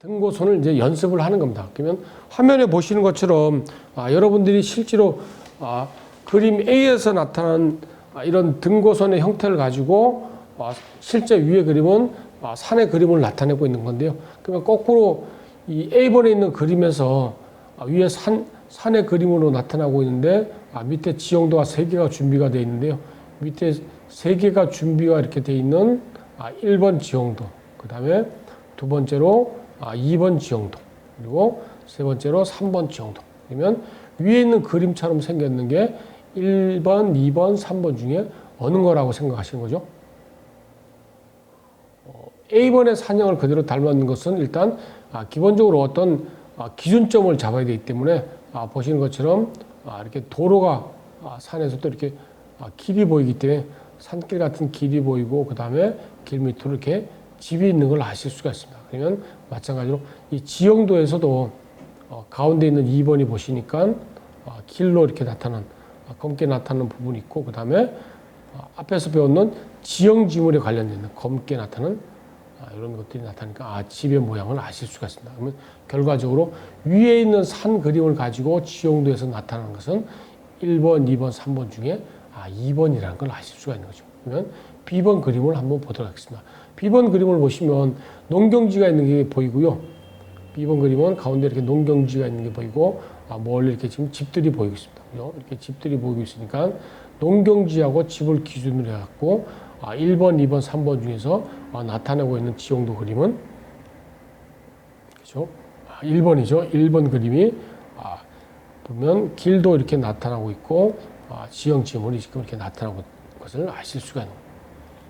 등고선을 이제 연습을 하는 겁니다. 그러면 화면에 보시는 것처럼 여러분들이 실제로 그림 A에서 나타난 이런 등고선의 형태를 가지고 실제 위의 그림은 산의 그림을 나타내고 있는 건데요. 그러면 거꾸로 이 A번에 있는 그림에서 위에 산의 그림으로 나타나고 있는데 밑에 지형도가 3개가 준비가 되어 있는데요. 밑에 3개가 준비가 이렇게 되어 있는 1번 지형도, 그 다음에 두 번째로 2번 지형도, 그리고 세 번째로 3번 지형도. 그러면 위에 있는 그림처럼 생겼는 게 1번, 2번, 3번 중에 어느 거라고 생각하시는 거죠? A번의 산형을 그대로 닮았는 것은 일단 기본적으로 어떤 기준점을 잡아야 되기 때문에 보시는 것처럼 이렇게 도로가 산에서도 이렇게 길이 보이기 때문에 산길 같은 길이 보이고 그 다음에 길 밑으로 이렇게 집이 있는 걸 아실 수가 있습니다. 그러면 마찬가지로 이 지형도에서도 가운데 있는 2번이 보시니까 길로 이렇게 나타나는 검게 나타나는 부분이 있고 그 다음에 앞에서 배웠는 지형 지물에 관련된 검게 나타나는 이런 것들이 나타나니까 집의 모양을 아실 수가 있습니다. 그러면 결과적으로 위에 있는 산 그림을 가지고 지형도에서 나타나는 것은 1번, 2번, 3번 중에 2번이라는 걸 아실 수가 있는 거죠. 그러면 B번 그림을 한번 보도록 하겠습니다. B번 그림을 보시면 농경지가 있는 게 보이고요. B번 그림은 가운데 이렇게 농경지가 있는 게 보이고 멀리 이렇게 지금 집들이 보이고 있습니다. 이렇게 집들이 보이고 있으니까 농경지하고 집을 기준으로 해갖고 1번, 2번, 3번 중에서 나타내고 있는 지형도 그림은 그죠? 1번이죠. 1번 그림이 보면 길도 이렇게 나타나고 있고 지형 지물이 지금 이렇게 나타나고 있는 것을 아실 수가 있는 거예요.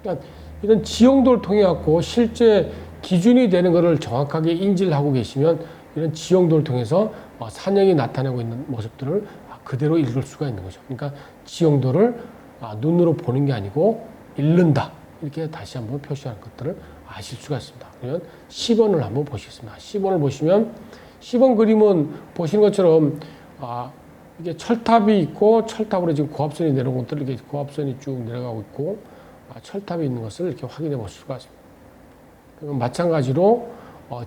그러니까 이런 지형도를 통해 갖고 실제 기준이 되는 것을 정확하게 인지를 하고 계시면 이런 지형도를 통해서 산형이 나타내고 있는 모습들을 그대로 읽을 수가 있는 거죠. 그러니까 지형도를 눈으로 보는 게 아니고 읽는다. 이렇게 다시 한번 표시하는 것들을 아실 수가 있습니다. 그러면 10번을 한번 보시겠습니다. 10번을 보시면 10번 그림은 보시는 것처럼 이게 철탑이 있고 철탑으로 지금 고압선이 내려온 것들 이렇게 고압선이 쭉 내려가고 있고 철탑이 있는 것을 이렇게 확인해 볼 수가 있습니다. 그러면 마찬가지로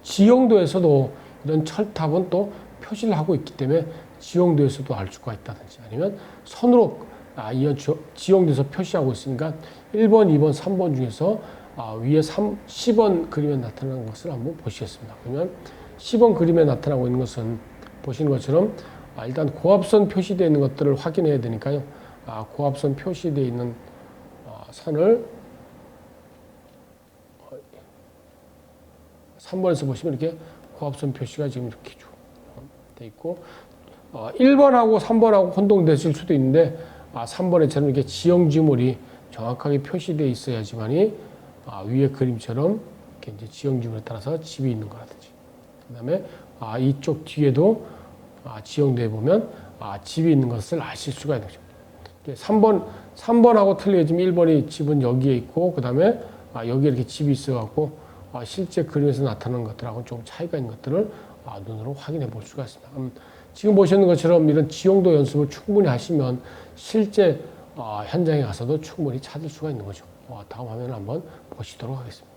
지형도에서도 이런 철탑은 또 표시를 하고 있기 때문에 지형도에서도 알 수가 있다든지 아니면 선으로 이 지형도에서 표시하고 있으니까 1번, 2번, 3번 중에서 위에 10번 그림에 나타나는 것을 한번 보시겠습니다. 그러면 10번 그림에 나타나고 있는 것은 보시는 것처럼 일단 고압선 표시되어 있는 것들을 확인해야 되니까요. 고압선 표시되어 있는 선을 3번에서 보시면 이렇게 고압선 표시가 지금 이렇게 쭉 돼 있고 1번하고 3번하고 혼동되실 수도 있는데 3번에처럼 이렇게 지형 지물이 정확하게 표시되어 있어야지만이 위에 그림처럼 이렇게 이제 지형 지물에 따라서 집이 있는 거라든지 그 다음에 이쪽 뒤에도 지형도에 보면 집이 있는 것을 아실 수가 있는 거죠. 3번하고 틀리게 지금 1번이 집은 여기에 있고 그 다음에 여기에 이렇게 집이 있어갖고 실제 그림에서 나타나는 것들하고는 좀 차이가 있는 것들을 눈으로 확인해 볼 수가 있습니다. 지금 보시는 것처럼 이런 지형도 연습을 충분히 하시면 실제 현장에 가서도 충분히 찾을 수가 있는 거죠. 다음 화면을 한번 보시도록 하겠습니다.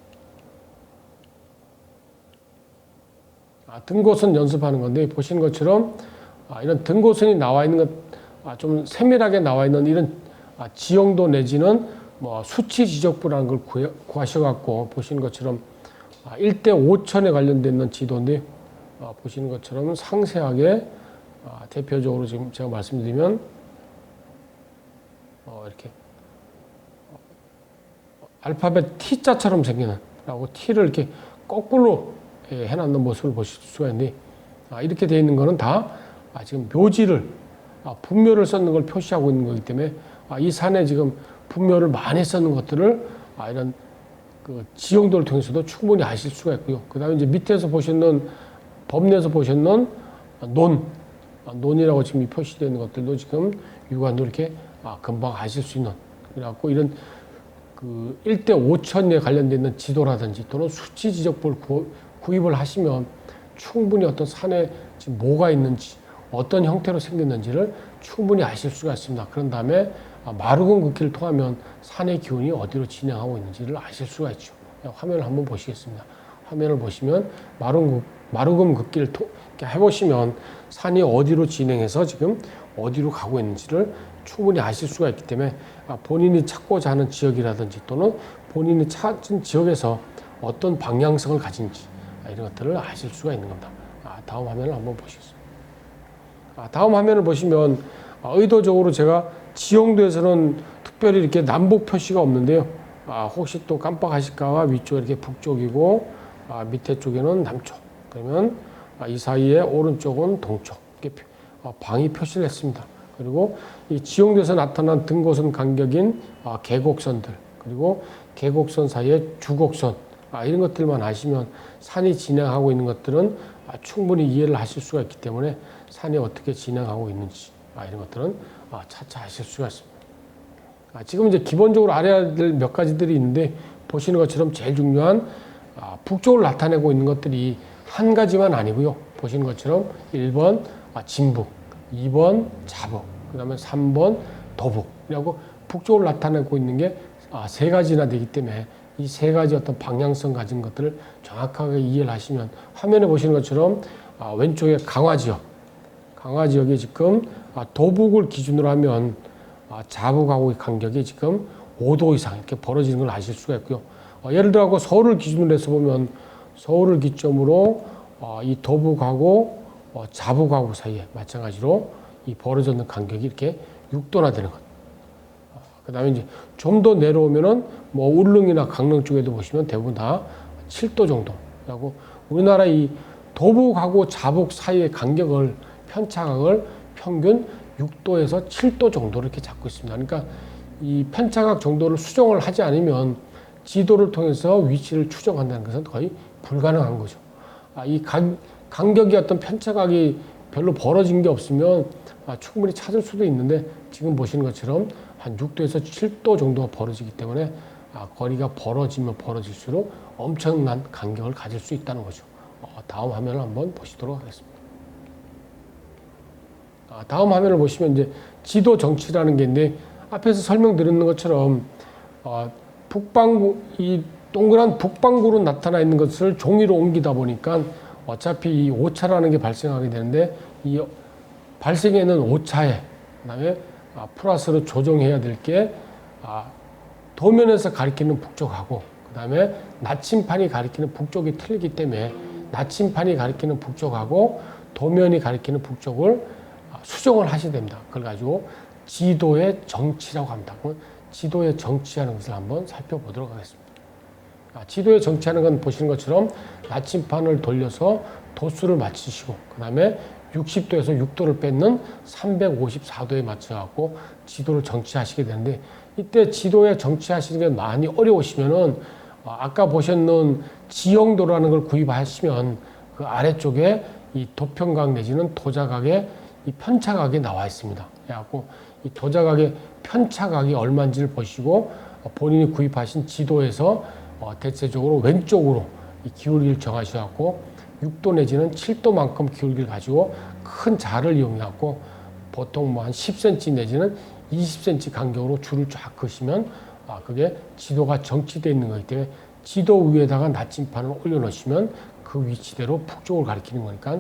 등고선 연습하는 건데 보시는 것처럼 이런 등고선이 나와 있는 것, 좀 세밀하게 나와 있는 이런 지형도 내지는 뭐 수치 지적부라는 걸 구하셔갖고 보시는 것처럼 1대 5천에 관련된 있는 지도인데 보시는 것처럼 상세하게 대표적으로 지금 제가 말씀드리면 이렇게 알파벳 T자처럼 생기는 라고 T를 이렇게 거꾸로 해놨는 모습을 보실 수가 있는데 이렇게 되어 있는 거는 다 지금 묘지를 분묘를 썼는 걸 표시하고 있는 거기 때문에 이 산에 지금 분묘를 많이 썼는 것들을 이런 그 지형도를 통해서도 충분히 아실 수가 있고요. 그 다음에 이제 밑에서 보시는 법내에서 보시는 논이라고 지금 표시되어 있는 것들도 지금 육안으로 이렇게 금방 아실 수 있는 그래갖고 이런 그 1대 5천에 관련된 있는 지도라든지 또는 수치 지적부를 구입을 하시면 충분히 어떤 산에 지금 뭐가 있는지 어떤 형태로 생겼는지를 충분히 아실 수가 있습니다. 그런 다음에 마루근 긋기를 통하면 산의 기운이 어디로 진행하고 있는지를 아실 수가 있죠. 화면을 한번 보시겠습니다. 화면을 보시면 마루근 마루금 긋기를 해보시면 산이 어디로 진행해서 지금 어디로 가고 있는지를 충분히 아실 수가 있기 때문에 본인이 찾고자 하는 지역이라든지 또는 본인이 찾은 지역에서 어떤 방향성을 가진지 이런 것들을 아실 수가 있는 겁니다. 다음 화면을 한번 보시겠습니다. 다음 화면을 보시면 의도적으로 제가 지형도에서는 특별히 이렇게 남북 표시가 없는데요. 혹시 또 깜빡하실까봐 위쪽에 이렇게 북쪽이고 밑에 쪽에는 남쪽, 그러면 이 사이에 오른쪽은 동쪽 이렇게 방위 표시를 했습니다. 그리고 이 지형도에서 나타난 등고선 간격인 계곡선들, 그리고 계곡선 사이에 주곡선 이런 것들만 아시면 산이 진행하고 있는 것들은 충분히 이해를 하실 수가 있기 때문에 산이 어떻게 진행하고 있는지 이런 것들은 차차 아실 수가 있습니다. 지금 이제 기본적으로 알아야 될 몇 가지들이 있는데 보시는 것처럼 제일 중요한 북쪽을 나타내고 있는 것들이 한 가지만 아니고요. 보시는 것처럼 1번 진북, 2번 자북, 그 다음에 3번 도북이라고 북쪽을 나타내고 있는 게 세 가지나 되기 때문에 이 세 가지 어떤 방향성 가진 것들을 정확하게 이해를 하시면 화면에 보시는 것처럼 왼쪽에 강화 지역이 지금 도북을 기준으로 하면 자북하고의 간격이 지금 5도 이상 이렇게 벌어지는 걸 아실 수가 있고요. 예를 들어 서울을 기준으로 해서 보면 서울을 기점으로 이 도북하고 자북하고 사이에 마찬가지로 이 벌어졌는 간격이 이렇게 6도나 되는 것. 그 다음에 이제 좀 더 내려오면은 뭐 울릉이나 강릉 쪽에도 보시면 대부분 다 7도 정도라고 우리나라 이 도북하고 자북 사이의 간격을 편차각을 평균 6도에서 7도 정도로 이렇게 잡고 있습니다. 그러니까 이 편차각 정도를 수정을 하지 않으면 지도를 통해서 위치를 추정한다는 것은 거의 불가능한 거죠. 이 간격이 어떤 편차각이 별로 벌어진 게 없으면 충분히 찾을 수도 있는데 지금 보시는 것처럼 한 6도에서 7도 정도가 벌어지기 때문에 거리가 벌어지면 벌어질수록 엄청난 간격을 가질 수 있다는 거죠. 다음 화면을 한번 보시도록 하겠습니다. 다음 화면을 보시면 이제 지도 정치라는 게 있는데 앞에서 설명드렸는 것처럼 북반구 이 동그란 북반구로 나타나 있는 것을 종이로 옮기다 보니까 어차피 이 오차라는 게 발생하게 되는데 이 발생에는 오차에 그다음에 플러스로 조정해야 될 게 도면에서 가리키는 북쪽하고 그다음에 나침판이 가리키는 북쪽이 틀리기 때문에 나침판이 가리키는 북쪽하고 도면이 가리키는 북쪽을 수정을 하셔야 됩니다. 그걸 가지고 지도의 정치라고 합니다. 지도의 정치하는 것을 한번 살펴보도록 하겠습니다. 지도의 정치하는 건 보시는 것처럼 나침판을 돌려서 도수를 맞추시고 그 다음에 60도에서 6도를 뺏는 354도에 맞춰갖고 지도를 정치하시게 되는데 이때 지도에 정치하시는 게 많이 어려우시면은 아까 보셨는 지형도라는 걸 구입하시면 그 아래쪽에 이 도평각 내지는 도자각의 이 편차각이 나와 있습니다. 그래갖고 이 도자각의 편차각이 얼마인지를 보시고 본인이 구입하신 지도에서 대체적으로 왼쪽으로 이 기울기를 정하셔갖고 6도 내지는 7도만큼 기울기를 가지고 큰 자를 이용해갖고 보통 뭐 한 10cm 내지는 20cm 간격으로 줄을 쫙 그시면 그게 지도가 정치되어 있는 거기 때문에 지도 위에다가 나침판을 올려놓으시면 그 위치대로 북쪽을 가리키는 거니까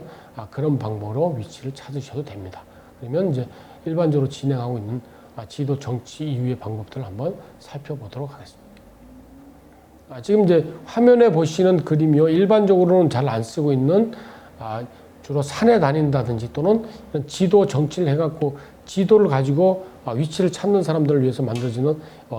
그런 방법으로 위치를 찾으셔도 됩니다. 그러면 이제 일반적으로 진행하고 있는 지도 정치 이후의 방법들을 한번 살펴보도록 하겠습니다. 지금 이제 화면에 보시는 그림이요. 일반적으로는 잘 안 쓰고 있는 주로 산에 다닌다든지 또는 지도 정치를 해갖고 지도를 가지고 위치를 찾는 사람들을 위해서 만들어지는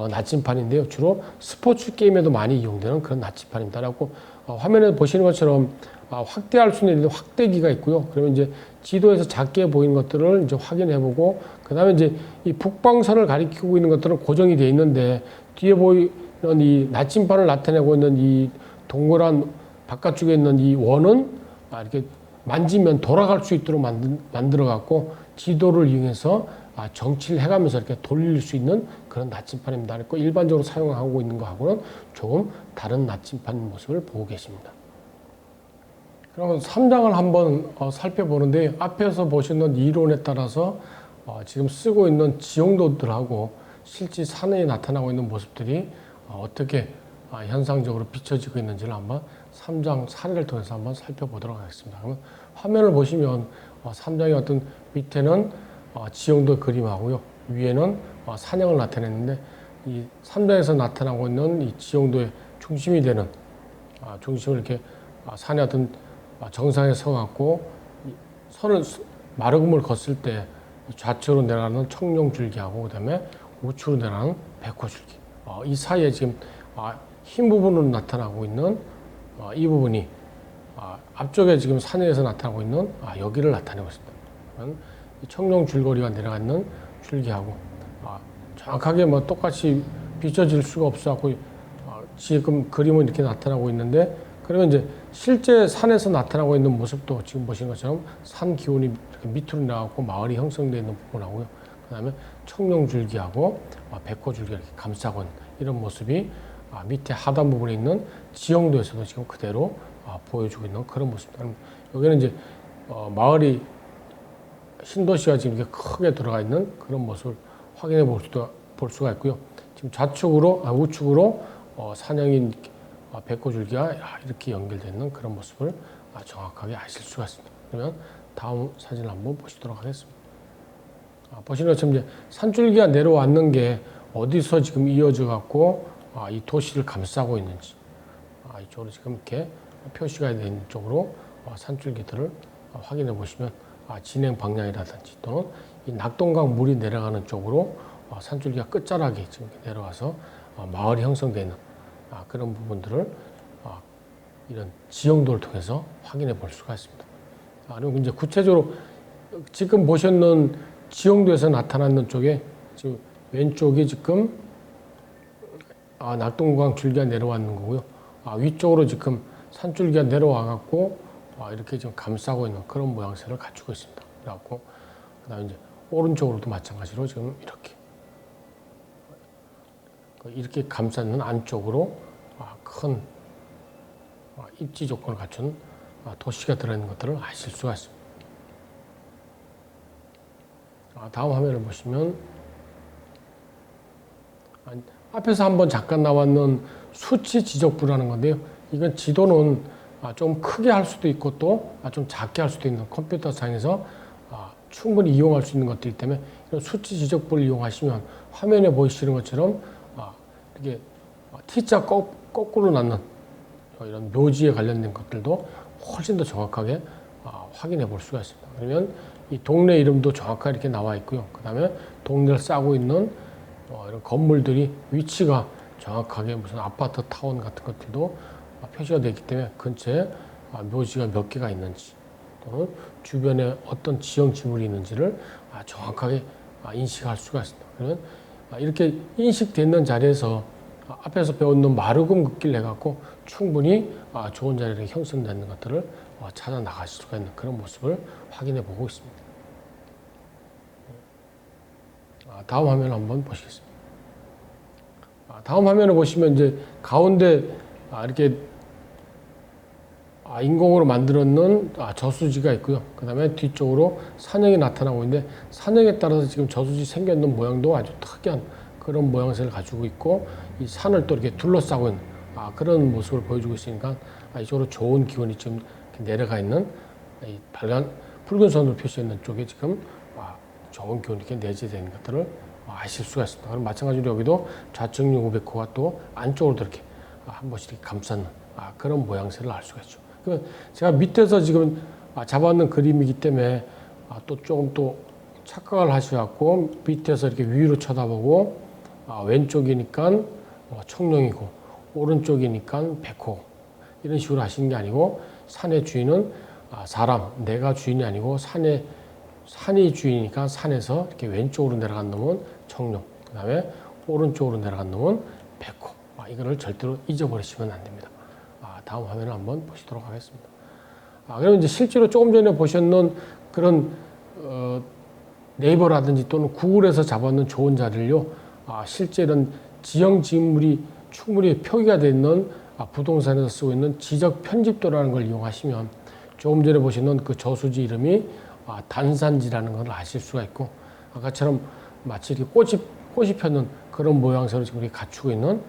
나침판인데요. 주로 스포츠 게임에도 많이 이용되는 그런 나침판입니다. 그래갖고 화면에 보시는 것처럼 확대할 수 있는 확대기가 있고요. 그러면 이제 지도에서 작게 보이는 것들을 이제 확인해보고 그 다음에 이제 이 북방선을 가리키고 있는 것들은 고정이 되어 있는데 뒤에 보이는 이 나침판을 나타내고 있는 이 동그란 바깥쪽에 있는 이 원은 이렇게 만지면 돌아갈 수 있도록 만들어 갖고 지도를 이용해서 정치를 해가면서 이렇게 돌릴 수 있는 그런 나침판입니다. 그리고 일반적으로 사용하고 있는 거하고는 조금 다른 나침판 모습을 보고 계십니다. 그러면 3장을 한번 살펴보는데 앞에서 보시는 이론에 따라서 지금 쓰고 있는 지형도들하고 실제 산에 나타나고 있는 모습들이 어떻게 현상적으로 비춰지고 있는지를 한번 3장 사례를 통해서 한번 살펴보도록 하겠습니다. 그러면 화면을 보시면 3장의 어떤 밑에는 지형도 그림하고요. 위에는 산형을 나타냈는데 이 3장에서 나타나고 있는 이 지형도의 중심이 되는 중심을 이렇게 산의 어떤 정상에 서갖고 선을 마르금을 걷을 때 좌측으로 내려가는 청룡줄기하고 그다음에 우측으로 내려가는 백호줄기 이 사이에 지금 흰 부분으로 나타나고 있는 이 부분이 앞쪽에 지금 산에서 나타나고 있는 여기를 나타내고 있습니다. 이 청룡줄거리가 내려가는 줄기하고 정확하게 뭐 똑같이 비춰질 수가 없어갖고 지금 그림은 이렇게 나타나고 있는데 그러면 이제 실제 산에서 나타나고 있는 모습도 지금 보시는 것처럼 산 기온이 이렇게 밑으로 나가고 마을이 형성되어 있는 부분하고요. 그 다음에 청룡줄기하고 백호줄기가 이렇게 감싸고 있는 이런 모습이 밑에 하단 부분에 있는 지형도에서도 지금 그대로 보여주고 있는 그런 모습입니다. 여기는 이제 마을이 신도시가 지금 이렇게 크게 들어가 있는 그런 모습을 확인해 볼 수가 있고요. 지금 좌측으로, 우측으로 산형인 백호줄기가 이렇게 연결되어 있는 그런 모습을 정확하게 아실 수가 있습니다. 그러면 다음 사진을 한번 보시도록 하겠습니다. 보시는 것처럼 이제 산줄기가 내려왔는 게 어디서 지금 이어져 갖고 이 도시를 감싸고 있는지 이쪽으로 지금 이렇게 표시가 되는 쪽으로 산줄기들을 확인해 보시면 진행 방향이라든지 또는 이 낙동강 물이 내려가는 쪽으로 산줄기가 끝자락에 지금 내려와서 마을이 형성되는 그런 부분들을 이런 지형도를 통해서 확인해 볼 수가 있습니다. 그리고 이제 구체적으로 지금 보셨는 지형도에서 나타나는 쪽에 지금 왼쪽이 지금 낙동강 줄기가 내려왔는 거고요. 위쪽으로 지금 산줄기가 내려와 갖고 이렇게 지금 감싸고 있는 그런 모양새를 갖추고 있습니다. 그래갖고 그다음에 이제 오른쪽으로도 마찬가지로 지금 이렇게 감싸는 안쪽으로 큰 입지 조건을 갖춘 도시가 들어있는 것들을 아실 수가 있습니다. 다음 화면을 보시면 앞에서 한번 잠깐 나왔는 수치 지적부라는 건데요. 이건 지도는 좀 크게 할 수도 있고 또 좀 작게 할 수도 있는 컴퓨터 상에서 충분히 이용할 수 있는 것들이기 때문에 이런 수치 지적부를 이용하시면 화면에 보이시는 것처럼 이렇게 T자 거꾸로 낳는 이런 묘지에 관련된 것들도 훨씬 더 정확하게 확인해 볼 수가 있습니다. 그러면 이 동네 이름도 정확하게 이렇게 나와 있고요. 그 다음에 동네를 싸고 있는 이런 건물들이 위치가 정확하게 무슨 아파트 타운 같은 것들도 표시가 되어 있기 때문에 근처에 묘지가 몇 개가 있는지 또는 주변에 어떤 지형 지물이 있는지를 정확하게 인식할 수가 있습니다. 그러면 이렇게 인식되는 자리에서 앞에서 배웠는 마르금 긋기를 해갖고 충분히 좋은 자리를 형성되는 것들을 찾아 나가실 수가 있는 그런 모습을 확인해 보고 있습니다. 다음 화면을 한번 보시겠습니다. 다음 화면을 보시면 이제 가운데 이렇게 인공으로 만들었는 저수지가 있고요. 그 다음에 뒤쪽으로 산형이 나타나고 있는데 산형에 따라서 지금 저수지 생겼는 모양도 아주 특이한 그런 모양새를 가지고 있고 이 산을 또 이렇게 둘러싸고 있는 그런 모습을 보여주고 있으니까 이쪽으로 좋은 기온이 지금 내려가 있는 이 붉은 선으로 표시했는 쪽에 지금 좋은 기온이 이렇게 내재되어 있는 것들을 아실 수가 있습니다. 그럼 마찬가지로 여기도 좌측 요구백호가 또 안쪽으로 이렇게 한 번씩 이렇게 감싸는 그런 모양새를 알 수가 있죠. 그러면 제가 밑에서 지금 잡아놓은 그림이기 때문에 또 조금 또 착각을 하셔갖고 밑에서 이렇게 위로 쳐다보고 왼쪽이니까 청룡이고 오른쪽이니까 백호 이런 식으로 하시는 게 아니고 산의 주인은 사람 내가 주인이 아니고 산이 주인이니까 산에서 이렇게 왼쪽으로 내려간 놈은 청룡 그 다음에 오른쪽으로 내려간 놈은 백호 이거를 절대로 잊어버리시면 안 됩니다. 다음 화면을 한번 보시도록 하겠습니다. 그러면 이제 실제로 조금 전에 보셨는 그런 네이버라든지 또는 구글에서 잡았는 좋은 자리를요, 실제 이런 지형 지물이 충분히 표기가 되어 있는 부동산에서 쓰고 있는 지적 편집도라는 걸 이용하시면 조금 전에 보시는 그 저수지 이름이 단산지라는 걸 아실 수가 있고 아까처럼 마치 이렇게 꽃이 폈는 그런 모양새로 지금 이렇게 갖추고 있는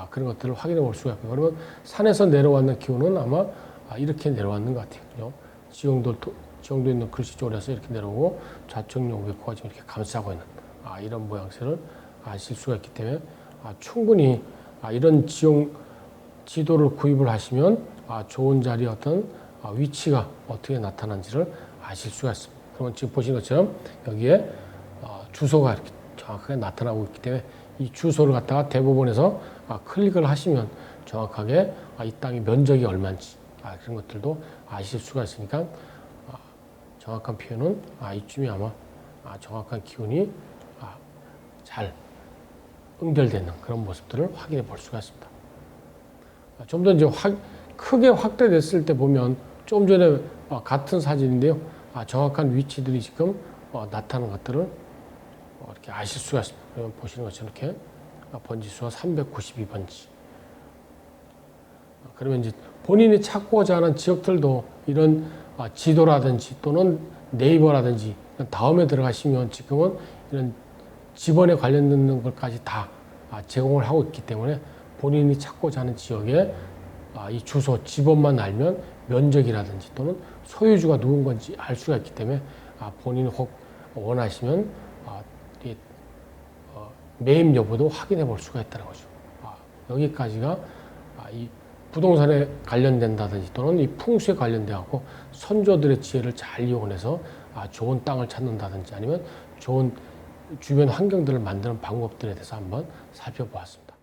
그런 것들을 확인해 볼 수가 있고요. 그러면 산에서 내려왔는 기온은 아마 이렇게 내려왔는 것 같아요. 그죠? 지형도 있는 글씨 쪽에서 이렇게 내려오고 좌측 용백호가 지금 이렇게 감싸고 있는 이런 모양새를 아실 수가 있기 때문에 충분히 이런 지도를 구입을 하시면 좋은 자리의 어떤 위치가 어떻게 나타난지를 아실 수가 있습니다. 그러면 지금 보시는 것처럼 여기에 주소가 이렇게 정확하게 나타나고 있기 때문에 이 주소를 갖다가 대법원에서 클릭을 하시면 정확하게 이 땅의 면적이 얼마인지 그런 것들도 아실 수가 있으니까 정확한 표현은 이쯤이 아마 정확한 기온이 잘 응결되는 그런 모습들을 확인해 볼 수가 있습니다. 좀 더 이제 크게 확대됐을 때 보면 좀 전에 같은 사진인데요. 정확한 위치들이 지금 나타나는 것들을 이렇게 아실 수가 있습니다. 그러면 보시는 것처럼 이렇게 번지수가 392번지. 그러면 이제 본인이 찾고자 하는 지역들도 이런 지도라든지 또는 네이버라든지 다음에 들어가시면 지금은 이런 지번에 관련된 것까지 다 제공을 하고 있기 때문에 본인이 찾고자 하는 지역에 이 주소, 지번만 알면 면적이라든지 또는 소유주가 누군 건지 알 수가 있기 때문에 본인이 혹 원하시면 매입 여부도 확인해 볼 수가 있다는 거죠. 여기까지가 이 부동산에 관련된다든지 또는 이 풍수에 관련돼 갖고 선조들의 지혜를 잘 이용해서 좋은 땅을 찾는다든지 아니면 좋은 주변 환경들을 만드는 방법들에 대해서 한번 살펴보았습니다.